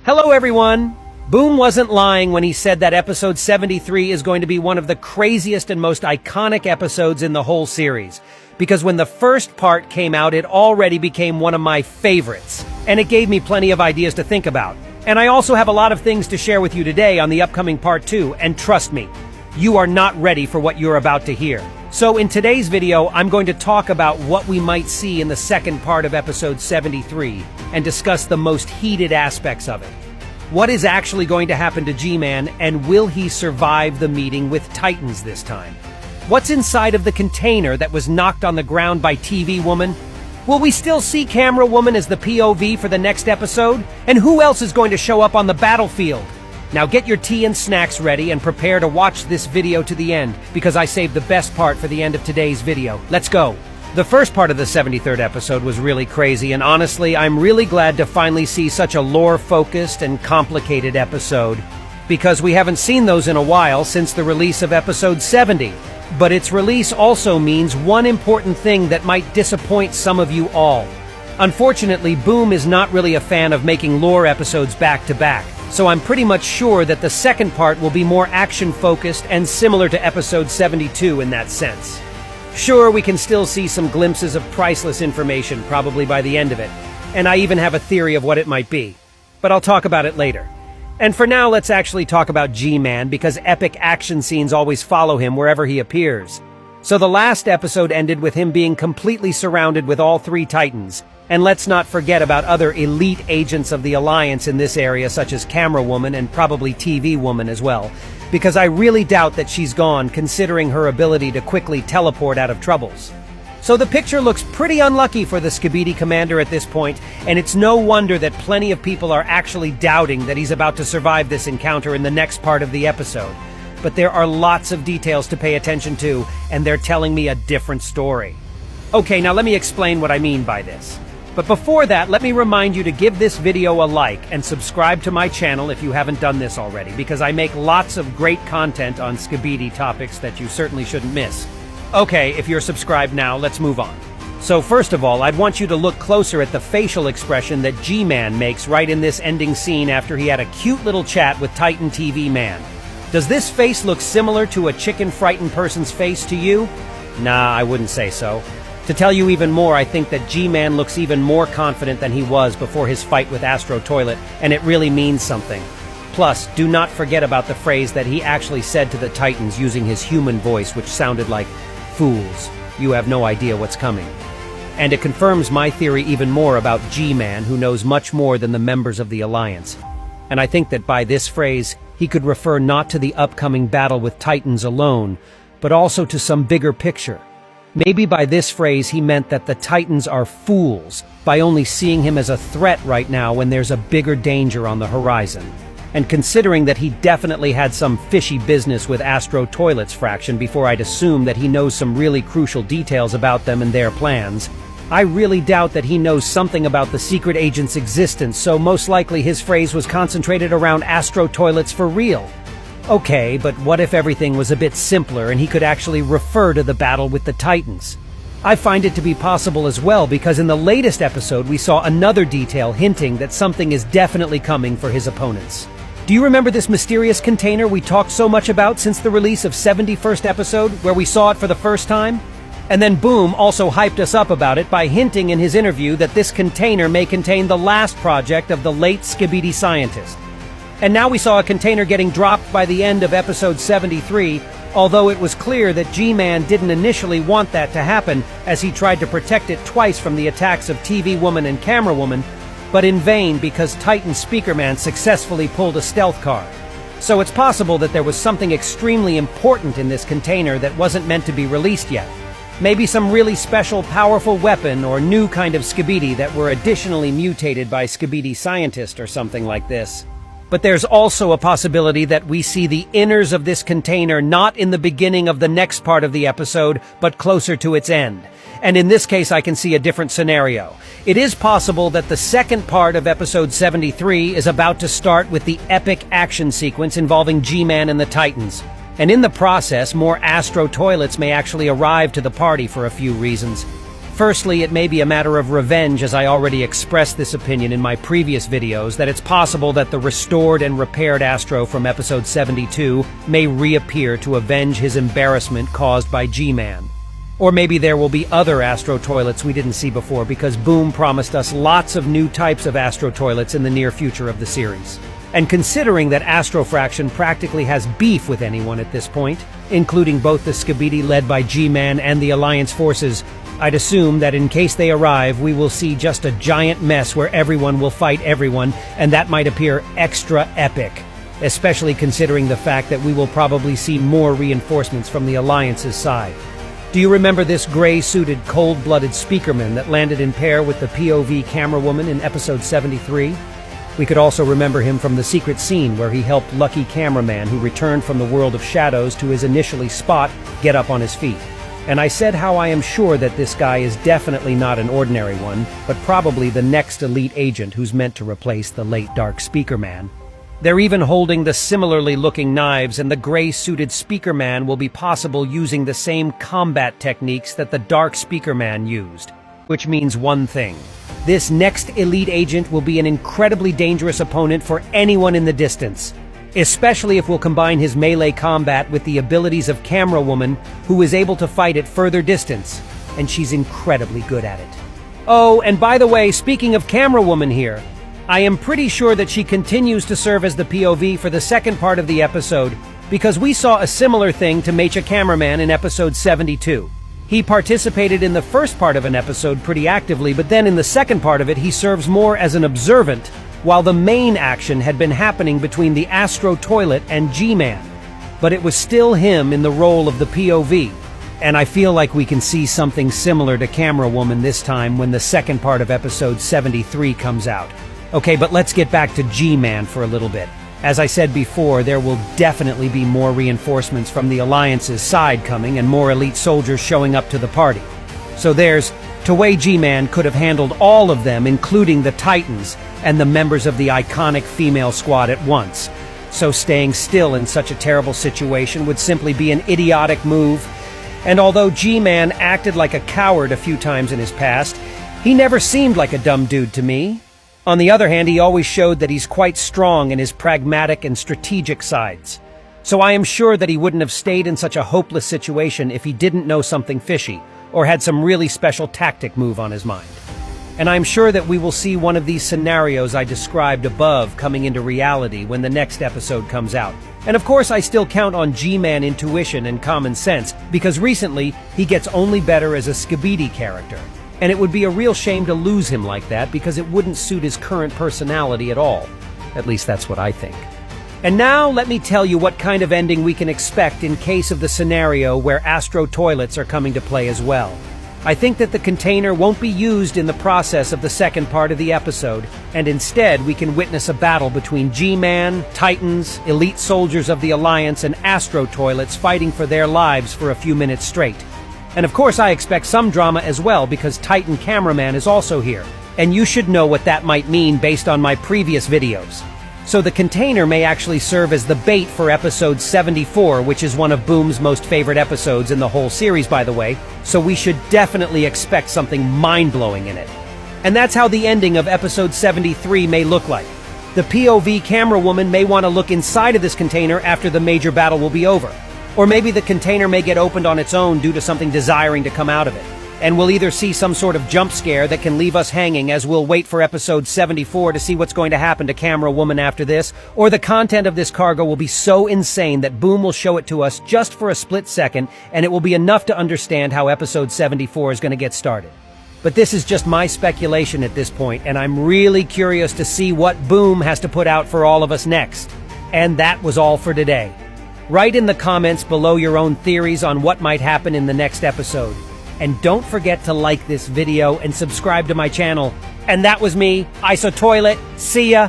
Hello everyone! Boom wasn't lying when he said that episode 73 is going to be one of the craziest and most iconic episodes in the whole series. Because when the first part came out, it already became one of my favorites. And it gave me plenty of ideas to think about. And I also have a lot of things to share with you today on the upcoming part 2, and trust me, you are not ready for what you're about to hear. So in today's video, I'm going to talk about what we might see in the second part of episode 73, and discuss the most heated aspects of it. What is actually going to happen to G-Man, and will he survive the meeting with Titans this time? What's inside of the container that was knocked on the ground by TV Woman? Will we still see Camera Woman as the POV for the next episode? And who else is going to show up on the battlefield? Now get your tea and snacks ready and prepare to watch this video to the end, because I saved the best part for the end of today's video. Let's go! The first part of the 73rd episode was really crazy, and honestly, I'm really glad to finally see such a lore-focused and complicated episode, because we haven't seen those in a while since the release of episode 70. But its release also means one important thing that might disappoint some of you all. Unfortunately, Boom is not really a fan of making lore episodes back-to-back, so I'm pretty much sure that the second part will be more action-focused and similar to episode 72 in that sense. Sure, we can still see some glimpses of priceless information probably by the end of it, and I even have a theory of what it might be. But I'll talk about it later. And for now, let's actually talk about G-Man, because epic action scenes always follow him wherever he appears. So the last episode ended with him being completely surrounded with all three Titans. And let's not forget about other elite agents of the Alliance in this area, such as Camera Woman and probably TV Woman as well. Because I really doubt that she's gone, considering her ability to quickly teleport out of troubles. So the picture looks pretty unlucky for the Skibidi commander at this point, and it's no wonder that plenty of people are actually doubting that he's about to survive this encounter in the next part of the episode. But there are lots of details to pay attention to, and they're telling me a different story. Okay, now let me explain what I mean by this. But before that, let me remind you to give this video a like and subscribe to my channel if you haven't done this already, because I make lots of great content on Skibidi topics that you certainly shouldn't miss. Okay, if you're subscribed now, let's move on. So first of all, I'd want you to look closer at the facial expression that G-Man makes right in this ending scene after he had a cute little chat with Titan TV Man. Does this face look similar to a chicken-frightened person's face to you? Nah, I wouldn't say so. To tell you even more, I think that G-Man looks even more confident than he was before his fight with ASTRO Toilet, and it really means something. Plus, do not forget about the phrase that he actually said to the Titans using his human voice, which sounded like, "Fools, you have no idea what's coming." And it confirms my theory even more about G-Man, who knows much more than the members of the Alliance. And I think that by this phrase, he could refer not to the upcoming battle with Titans alone, but also to some bigger picture. Maybe by this phrase he meant that the Titans are fools by only seeing him as a threat right now when there's a bigger danger on the horizon. And considering that he definitely had some fishy business with ASTRO Toilet's fraction before I'd assume that he knows some really crucial details about them and their plans, I really doubt that he knows something about the secret agent's existence, so most likely his phrase was concentrated around ASTRO Toilets for real. Okay, but what if everything was a bit simpler and he could actually refer to the battle with the Titans? I find it to be possible as well, because in the latest episode we saw another detail hinting that something is definitely coming for his opponents. Do you remember this mysterious container we talked so much about since the release of 71st episode, where we saw it for the first time? And then Boom also hyped us up about it by hinting in his interview that this container may contain the last project of the late Skibidi scientist. And now we saw a container getting dropped by the end of episode 73, although it was clear that G-Man didn't initially want that to happen, as he tried to protect it twice from the attacks of TV Woman and Camera Woman, but in vain because Titan Speaker Man successfully pulled a stealth card. So it's possible that there was something extremely important in this container that wasn't meant to be released yet. Maybe some really special, powerful weapon or new kind of Skibidi that were additionally mutated by Skibidi scientist or something like this. But there's also a possibility that we see the inners of this container not in the beginning of the next part of the episode, but closer to its end. And in this case, I can see a different scenario. It is possible that the second part of episode 73 is about to start with the epic action sequence involving G-Man and the Titans. And in the process, more ASTRO Toilets may actually arrive to the party for a few reasons. Firstly, it may be a matter of revenge, as I already expressed this opinion in my previous videos, that it's possible that the restored and repaired Astro from episode 72 may reappear to avenge his embarrassment caused by G-Man. Or maybe there will be other Astro toilets we didn't see before, because Boom promised us lots of new types of Astro toilets in the near future of the series. And considering that Astro Fraction practically has beef with anyone at this point, including both the Skibidi led by G-Man and the Alliance forces, I'd assume that in case they arrive, we will see just a giant mess where everyone will fight everyone, and that might appear extra epic, especially considering the fact that we will probably see more reinforcements from the Alliance's side. Do you remember this gray-suited, cold-blooded speakerman that landed in pair with the POV camerawoman in episode 73? We could also remember him from the secret scene where he helped Lucky Cameraman, who returned from the world of shadows to his initially spot, get up on his feet. And I said how I am sure that this guy is definitely not an ordinary one, but probably the next elite agent who's meant to replace the late Dark Speakerman. They're even holding the similarly looking knives, and the gray-suited Speakerman will be possible using the same combat techniques that the Dark Speakerman used. Which means one thing. This next elite agent will be an incredibly dangerous opponent for anyone in the distance, especially if we'll combine his melee combat with the abilities of Camera Woman, who is able to fight at further distance, and she's incredibly good at it. Oh, and by the way, speaking of Camera Woman here, I am pretty sure that she continues to serve as the POV for the second part of the episode, because we saw a similar thing to Mecha Cameraman in episode 72. He participated in the first part of an episode pretty actively, but then in the second part of it he serves more as an observant, while the main action had been happening between the Astro Toilet and G-Man. But it was still him in the role of the POV, and I feel like we can see something similar to Camera Woman this time when the second part of episode 73 comes out. Okay, but let's get back to G-Man for a little bit. As I said before, there will definitely be more reinforcements from the Alliance's side coming and more elite soldiers showing up to the party. So there's Toei G-Man could have handled all of them, including the Titans and the members of the iconic female squad at once. So staying still in such a terrible situation would simply be an idiotic move. And although G-Man acted like a coward a few times in his past, he never seemed like a dumb dude to me. On the other hand, he always showed that he's quite strong in his pragmatic and strategic sides. So I am sure that he wouldn't have stayed in such a hopeless situation if he didn't know something fishy, or had some really special tactic move on his mind. And I'm sure that we will see one of these scenarios I described above coming into reality when the next episode comes out. And of course I still count on G-Man intuition and common sense, because recently he gets only better as a Skibidi character. And it would be a real shame to lose him like that, because it wouldn't suit his current personality at all. At least that's what I think. And now let me tell you what kind of ending we can expect in case of the scenario where Astro Toilets are coming to play as well. I think that the container won't be used in the process of the second part of the episode, and instead we can witness a battle between G-Man, Titans, elite soldiers of the Alliance, and Astro Toilets fighting for their lives for a few minutes straight. And of course I expect some drama as well, because Titan Cameraman is also here, and you should know what that might mean based on my previous videos. So the container may actually serve as the bait for episode 74, which is one of Boom's most favorite episodes in the whole series, by the way, so we should definitely expect something mind-blowing in it. And that's how the ending of episode 73 may look like. The POV camera woman may want to look inside of this container after the major battle will be over. Or maybe the container may get opened on its own due to something desiring to come out of it. And we'll either see some sort of jump scare that can leave us hanging as we'll wait for episode 74 to see what's going to happen to Camera Woman after this, or the content of this cargo will be so insane that Boom will show it to us just for a split second, and it will be enough to understand how episode 74 is going to get started. But this is just my speculation at this point, and I'm really curious to see what Boom has to put out for all of us next. And that was all for today. Write in the comments below your own theories on what might happen in the next episode. And don't forget to like this video and subscribe to my channel. And that was me, ISO Toilet. See ya!